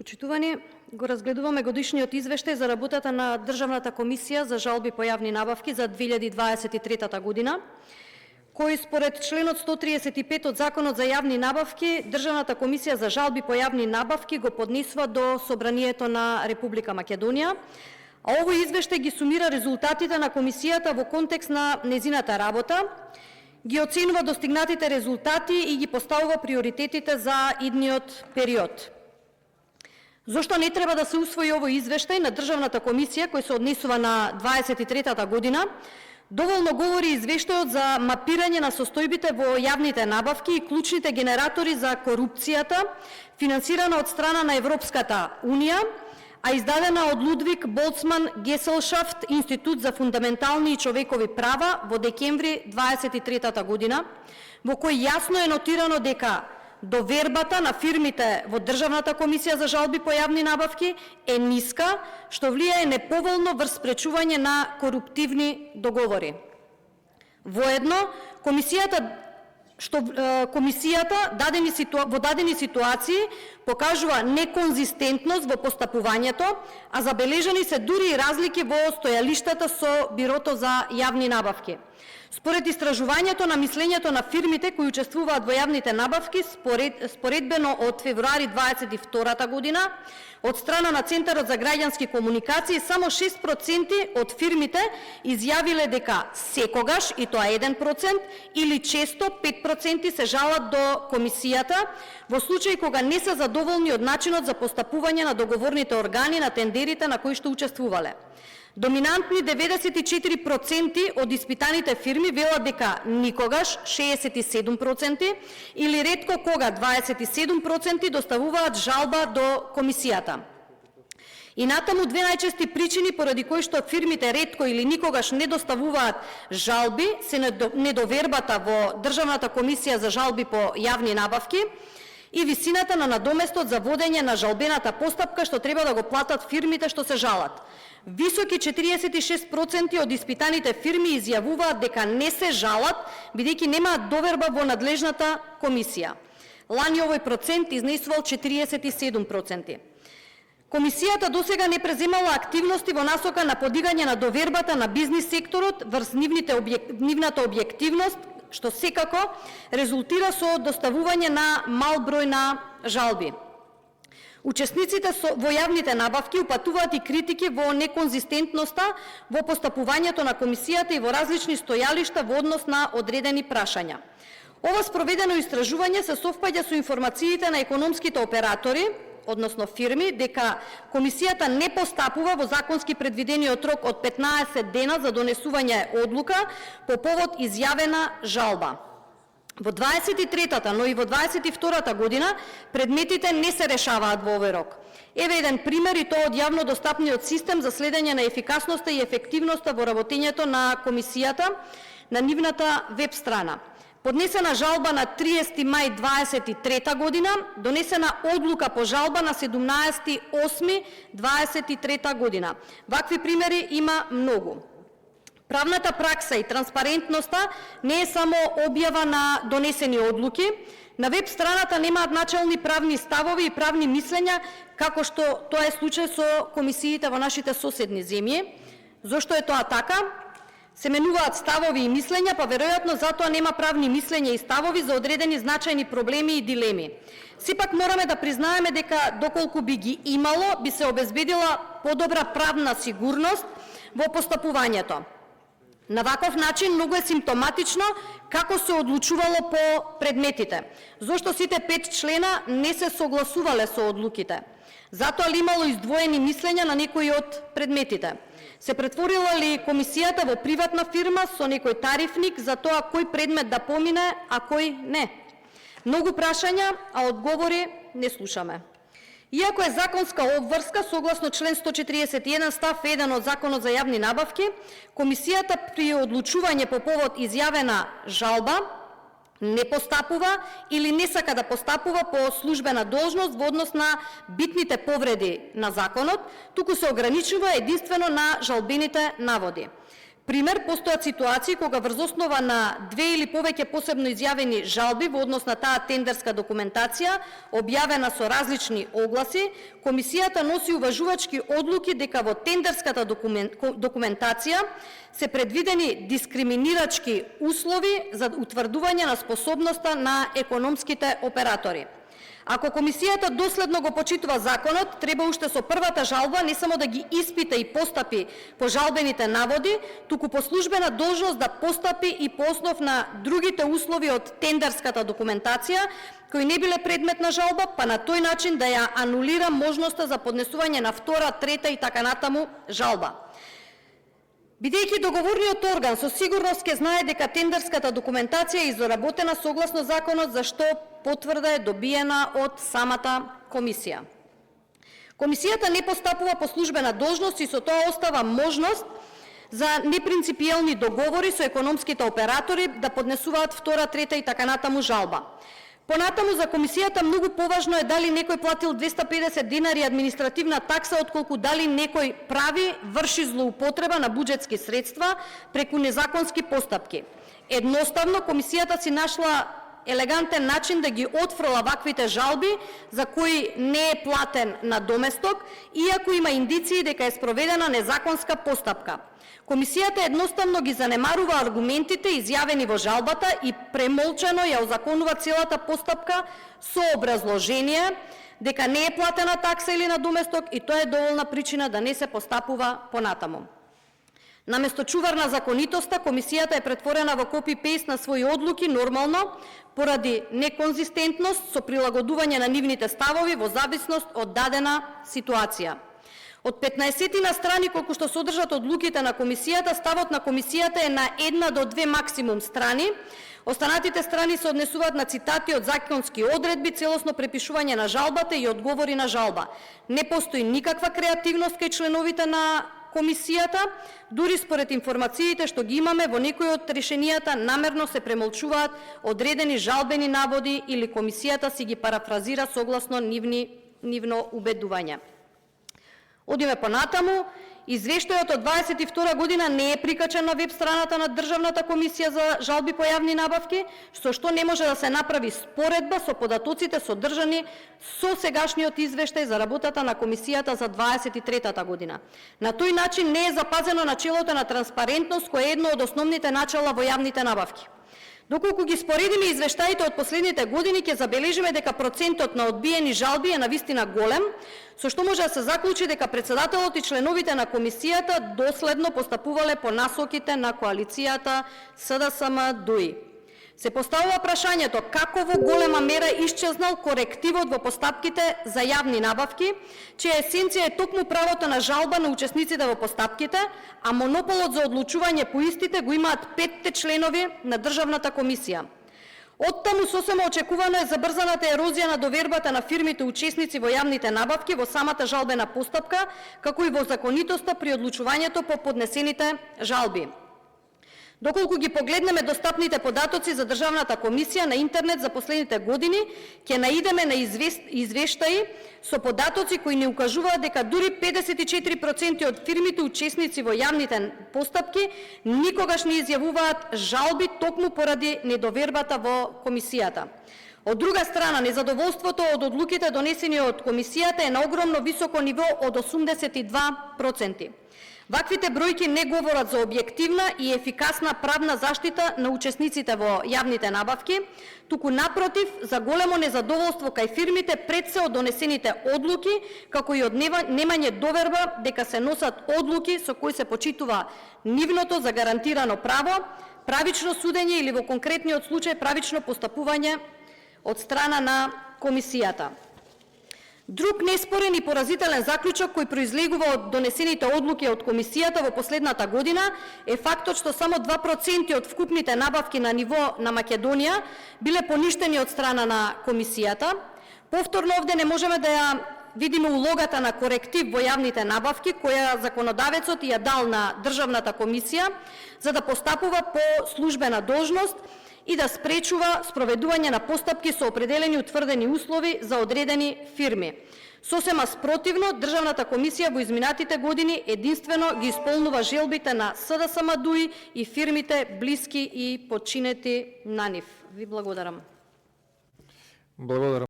Почитувани, го разгледуваме годишниот извештај за работата на Државната комисија за жалби по јавни набавки за 2023 година, кој според членот 135 од Законот за јавни набавки, Државната комисија за жалби по јавни набавки го поднесува до Собранието на Република Македонија, а овој извештај ги сумира резултатите на комисијата во контекст на незината работа, ги оценува достигнатите резултати и ги поставува приоритетите за идниот период. Зошто не треба да се усвои овој извештај на Државната комисија кој се однесува на 23-та година? Доволно говори извештајот за мапирање на состојбите во јавните набавки и клучните генератори за корупцијата, финансирана од страна на Европската Унија, а издадена од Лудвиг Болцман Геселшафт, Институт за фундаментални и човекови права во декември 23-та година, во кој јасно е нотирано дека довербата на фирмите во Државната комисија за жалби по јавни набавки е ниска, што влијае неповолно врз спречување на коруптивни договори. Воедно, комисијата во дадени ситуации покажува неконзистентност во постапувањето, а забележани се дури и разлики во стојалиштата со Бирото за јавни набавки. Според истражувањето на мислењето на фирмите кои учествуваат во јавните набавки, споредбено од февруари 22 година, од страна на Центарот за граѓански комуникации, само 6% од фирмите изјавиле дека секогаш, и тоа 1%, или често 5% се жалат до комисијата, во случај кога не се задоволни од начинот за постапување на договорните органи на тендерите на кои што учествувале. Доминантни 94% од испитаните фирми велат дека никогаш 67% или ретко кога 27% доставуваат жалба до комисијата. И натаму две најчести причини поради кои што фирмите ретко или никогаш не доставуваат жалби се недовербата во Државната комисија за жалби по јавни набавки и висината на надоместот за водење на жалбената постапка што треба да го платат фирмите што се жалат. Високи 46% од испитаните фирми изјавуваат дека не се жалат, бидејќи немаат доверба во надлежната комисија. Лани овој процент изнесувал 47%. Комисијата досега не преземала активности во насока на подигање на довербата на бизнис секторот врз нивната објективност, што секако резултира со доставување на мал број на жалби. Учесниците во јавните набавки упатуваат и критики во неконзистентноста во постапувањето на комисијата и во различни стојалишта во однос на одредени прашања. Ова спроведено истражување се совпаѓа со информациите на економските оператори, односно фирми, дека комисијата не постапува во законски предвидениот рок од 15 дена за донесување одлука по повод изјавена жалба. Во 23-та, но и во 22-та година предметите не се решаваат во овој рок. Еве еден пример и тоа од јавно достапниот систем за следење на ефикасноста и ефективноста во работењето на комисијата на нивната веб страна. Поднесена жалба на 30 мај 23 година, донесена одлука по жалба на 17.8.23 година. Вакви примери има многу. Правната пракса и транспарентноста не е само објава на донесени одлуки. На веб страната немаат начални правни ставови и правни мислења, како што тоа е случај со комисиите во нашите соседни земји. Зошто е тоа така? Се менуваат ставови и мислења, па веројатно затоа нема правни мислења и ставови за одредени значајни проблеми и дилеми. Сепак мораме да признаеме дека доколку би ги имало, би се обезбедила подобра правна сигурност во постапувањето. На ваков начин многу е симптоматично како се одлучувало по предметите. Зошто сите 5 члена не се согласувале со одлуките? Затоа ли имало издвоени мислења на некои од предметите? Се претворила ли комисијата во приватна фирма со некој тарифник за тоа кој предмет да помине, а кој не? Многу прашања, а одговори не слушаме. Иако е законска обврска, согласно член 141 став 1 од Законот за јавни набавки, комисијата при одлучување по повод изјавена жалба не постапува или не сака да постапува по службена должност во однос на битните повреди на законот, туку се ограничува единствено на жалбените наводи. Пример, постојат ситуации кога врз основа на 2 или повеќе посебно изјавени жалби во однос на таа тендерска документација, објавена со различни огласи, комисијата носи уважувачки одлуки дека во тендерската документација се предвидени дискриминирачки услови за утврдување на способноста на економските оператори. Ако комисијата доследно го почитува законот, треба уште со првата жалба не само да ги испита и постапи по жалбените наводи, туку по службена должност да постапи и по основ на другите услови од тендерската документација, кои не биле предмет на жалба, па на тој начин да ја анулира можноста за поднесување на втора, трета и така натаму жалба. Бидејќи договорниот орган со сигурност ќе знае дека тендерската документација е изработена согласно законот, за што потврда е добиена од самата комисија. Комисијата не постапува по службена должност и со тоа остава можност за непринципиелни договори со економските оператори да поднесуваат втора, трета и така натаму жалба. Понатаму за комисијата многу поважно е дали некој платил 250 динари административна такса, отколку дали некој врши злоупотреба на буџетски средства преку незаконски постапки. Едноставно, комисијата си нашла елегантен начин да ги отфрла ваквите жалби за кои не е платен надоместок, иако има индиции дека е спроведена незаконска постапка. Комисијата едноставно ги занемарува аргументите изјавени во жалбата и премолчано ја озаконува целата постапка со образложение дека не е платена такса или надоместок и тоа е доволна причина да не се постапува понатаму. Наместо чувар на законитоста, комисијата е претворена во копи-пейст на своји одлуки нормално, поради неконзистентност со прилагодување на нивните ставови во зависност од дадена ситуација. Од 15 на страни колку што содржат одлуките на комисијата, ставот на комисијата е на 1 до 2 максимум страни. Останатите страни се однесуваат на цитати од законски одредби, целосно препишување на жалбата и одговори на жалба. Не постои никаква креативност кај членовите на комисијата, дури според информациите што ги имаме во некои од решенијата намерно се премолчуваат одредени жалбени наводи или комисијата си ги парафразира согласно нивно убедување. Одиме понатаму, извештајот од 22 година не е прикачен на веб страната на Државната комисија за жалби по јавни набавки, со што не може да се направи споредба со податоците содржани со сегашниот извештај за работата на комисијата за 23 година. На тој начин не е запазено начелото на транспарентност, кое е едно од основните начала во јавните набавки. Доколку ги споредиме извештаите од последните години, ќе забележиме дека процентот на одбиени жалби е навистина голем, со што може да се заклучи дека председателот и членовите на комисијата доследно постапувале по насоките на коалицијата СДСМ-ДУИ. Се поставува прашањето како во голема мера исчезнал корективот во постапките за јавни набавки, чија есенција е токму правото на жалба на учесниците во постапките, а монополот за одлучување по истите го имаат 5 членови на Државната комисија. Оттаму сосема очекувано е забрзаната ерозија на довербата на фирмите учесници во јавните набавки во самата жалбена постапка, како и во законитоста при одлучувањето по поднесените жалби. Доколку ги погледнеме достапните податоци за Државната комисија на интернет за последните години, ќе наидеме на извештаи со податоци кои не укажуваат дека дури 54% од фирмите учесници во јавните постапки никогаш не изјавуваат жалби токму поради недовербата во комисијата. Од друга страна, незадоволството од одлуките донесени од комисијата е на огромно високо ниво од 82%. Ваквите бројки не говорат за објективна и ефикасна правна заштита на учесниците во јавните набавки, туку напротив за големо незадоволство кај фирмите пред се од донесените одлуки, како и од немање доверба дека се носат одлуки со кои се почитува нивното загарантирано право, правично судење или во конкретниот случај правично постапување од страна на комисијата. Друг неспорен и поразителен заклучок кој произлегува од донесените одлуки од комисијата во последната година е фактот што само 2% од вкупните набавки на ниво на Македонија биле поништени од страна на комисијата. Повторно овде не можеме да ја видиме улогата на коректив во јавните набавки која законодавецот ја дал на Државната комисија за да постапува по службена должност и да спречува спроведување на постапки со определени утврдени услови за одредени фирми. Сосема спротивно, Државната комисија во изминатите години единствено ги исполнува желбите на СДСМ ДУИ и фирмите блиски и подчинети на нив. Ви благодарам. Благодарам.